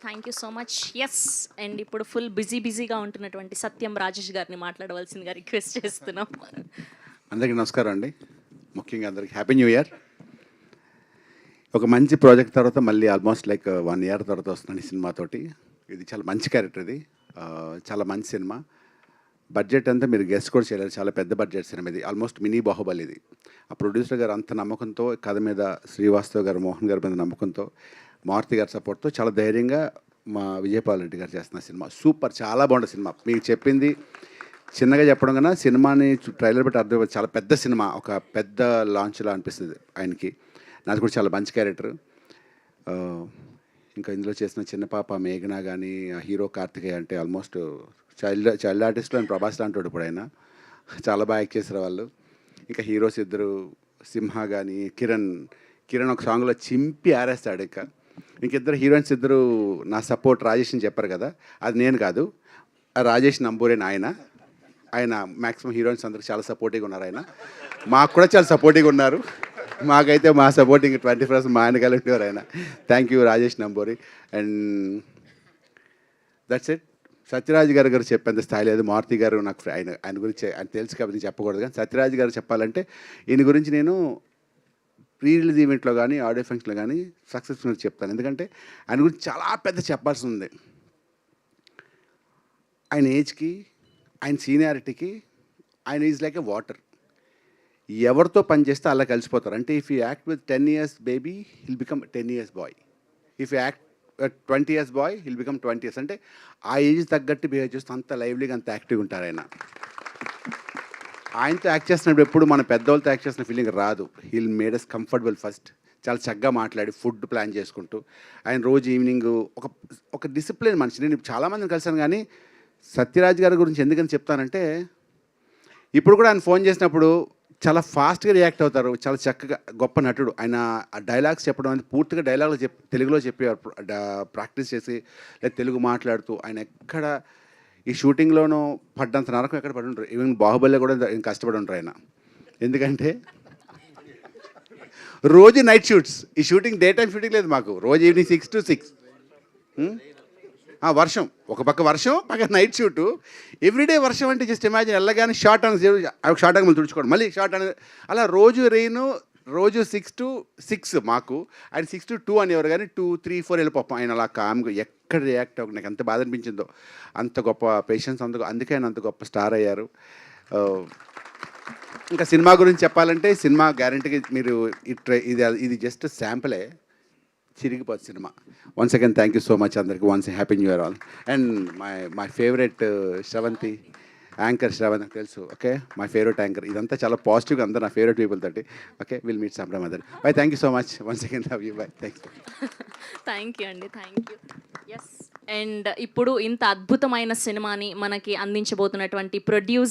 Thank you so much. Yes. And ఇప్పుడు full బిజీగా ఉంటున్నటువంటి సత్యం రాజేష్ గారిని మాట్లాడవలసిందిగా రిక్వెస్ట్ చేస్తున్నాం. అందరికీ నమస్కారం అండి. ముఖ్యంగా అందరికీ హ్యాపీ న్యూ ఇయర్. ఒక మంచి ప్రాజెక్ట్ తర్వాత మళ్ళీ ఆల్మోస్ట్ లైక్ 1 ఇయర్ తర్వాత వస్తున్నాను ఈ సినిమాతోటి. ఇది చాలా మంచి క్యారెక్టర్ ఇది. చాలా మంచి సినిమా. బడ్జెట్ అంతా మీరు గెస్ట్ కూడా చేయలేరు. చాలా పెద్ద బడ్జెట్ సినిమా ఇది. ఆల్మోస్ట్ మినీ బాహుబలి ఇది. ఆ ప్రొడ్యూసర్ గారు అంత నమ్మకంతో కథ మీద శ్రీవాస్తవ్ గారు, మోహన్ గారి మీద నమ్మకంతో, మారుతి గారి సపోర్ట్తో చాలా ధైర్యంగా మా విజయపాల్ రెడ్డి గారు చేస్తున్న సినిమా సూపర్, చాలా బాగుంది సినిమా. మీకు చెప్పింది చిన్నగా చెప్పడం కన్నా సినిమాని ట్రైలర్ బట్టి అర్థం, చాలా పెద్ద సినిమా, ఒక పెద్ద లాంచ్లా అనిపిస్తుంది ఆయనకి. నాది కూడా చాలా మంచి క్యారెక్టర్. ఇంకా ఇందులో చేసిన చిన్న పాప మేఘన కానీ, హీరో కార్తికేయ అంటే ఆల్మోస్ట్ చైల్డ్ ఆర్టిస్ట్లో ఆయన ప్రభాస్ లాంటి వాడు ఇప్పుడు ఆయన. చాలా బాగా యాక్ట్ చేశారు వాళ్ళు. ఇంకా హీరోస్ ఇద్దరు సింహ కానీ, కిరణ్ ఒక సాంగ్లో చింపి ఆరేస్తాడు. ఇంకిద్దరు హీరోయిన్స్ ఇద్దరు నా సపోర్ట్ రాజేష్ అని చెప్పారు కదా, అది నేను కాదు, రాజేష్ నంబూరేని ఆయన మ్యాక్సిమం హీరోయిన్స్ అందరికి చాలా సపోర్టివ్గా ఉన్నారు. ఆయన మాకు కూడా చాలా సపోర్టివ్గా ఉన్నారు. మాకైతే మా సపోర్టింగ్ 20% మా ఆయన కలిపేవారు ఆయన. Thank you Rajesh Namburi. And that's it. Sathyaraj గారు చెప్పేంత స్థాయి లేదు. మారుతి గారు నాకు ఆయన గురించి ఆయన తెలుసు కాబట్టి చెప్పకూడదు, కానీ సత్యరాజ్ గారు చెప్పాలంటే ఈయన గురించి నేను ప్రీ రిలీజ్ ఈవెంట్లో కానీ, ఆడియో ఫంక్షన్లో కానీ సక్సెస్ఫుల్గా చెప్తాను. ఎందుకంటే ఆయన గురించి చాలా పెద్ద చెప్పాల్సి ఉంది. ఆయన ఏజ్కి, ఆయన సీనియారిటీకి ఆయన ఈజ్ లైక్ ఎ వాటర్. ఎవరితో పని చేస్తే అలా కలిసిపోతారు. అంటే if you act with 10 years baby he'll become 10 years boy. If you act 20 years boy he'll become 20 years. అంటే ఆ ఏజ్ తగ్గట్టు బిహేవ్ చేస్తూ అంత లైవ్లీగా, అంత యాక్టివ్గా ఉంటారు ఆయన. ఆయనతో యాక్ట్ చేస్తున్నప్పుడు ఎప్పుడు మన పెద్దవాళ్ళతో యాక్ట్ చేసిన ఫీలింగ్ రాదు. He'll made us comfortable first. చాలా చక్కగా మాట్లాడి ఫుడ్ ప్లాన్ చేసుకుంటూ ఆయన రోజు ఈవినింగ్ ఒక డిసిప్లిన్ మనిషి. నేను చాలామందిని కలిసాను, కానీ సత్యరాజ్ గారి గురించి ఎందుకని చెప్తానంటే, ఇప్పుడు కూడా ఆయన ఫోన్ చేసినప్పుడు చాలా ఫాస్ట్గా రియాక్ట్ అవుతారు. చాలా చక్కగా, గొప్ప నటుడు ఆయన. ఆ డైలాగ్స్ చెప్పడం అనేది పూర్తిగా డైలాగులు తెలుగులో చెప్పేవారు, ప్రాక్టీస్ చేసి లేదా తెలుగు మాట్లాడుతూ. ఆయన ఎక్కడ ఈ షూటింగ్లోనూ పడ్డంత నరకం ఎక్కడ పడి ఉంటారు. ఈవెన్ బాహుబలిలో కూడా కష్టపడి ఉంటారు ఆయన. ఎందుకంటే రోజు నైట్ షూట్స్. ఈ షూటింగ్ డే టైం షూటింగ్ లేదు మాకు. రోజు ఈవినింగ్ 6 to 6. వర్షం, ఒక పక్క వర్షం, పక్క నైట్ షూటు. ఎవ్రీడే వర్షం అంటే జస్ట్ ఇమాజిన్. వెళ్ళగానే షార్ట్ మళ్ళీ తుడుచుకోవడం, మళ్ళీ షార్ట్ అనేది, అలా రోజు రెయిన్. రోజు 6 to 6 మాకు. ఆయన 6 to 2 అనేవారు, కానీ 2, 3, 4 వెళ్ళిపోతాం. ఆయన అలా కామ్గా ఎక్కడ రియాక్ట్ అవ్వక నాకు ఎంత బాధ అనిపించిందో. అంత గొప్ప పేషెన్స్, అందుకే ఆయన అంత గొప్ప స్టార్ అయ్యారు. ఇంకా సినిమా గురించి చెప్పాలంటే, సినిమా గ్యారంటీగా మీరు ఇది జస్ట్ శాంపులే, చిరిగిపోతుంది cinema. Once again thank you so much అందరికి. Once happy new year all. And my favourite Sravanthi, anchor Sravanthi నాకు తెలుసు. Okay, my favourite anchor. ఇదంతా చాలా పాజిటివ్గా, అందరూ నా ఫేవరెట్ పీపుల్ తోటి. Okay, will meet some other. Bye, thank you so much. Once again love you. Bye, thanks. Thank you అండి. Thank you. Yes. And ఇప్పుడు ఇంత అద్భుతమైన సినిమాని మనకి అందించబోతున్నటువంటి ప్రొడ్యూసర్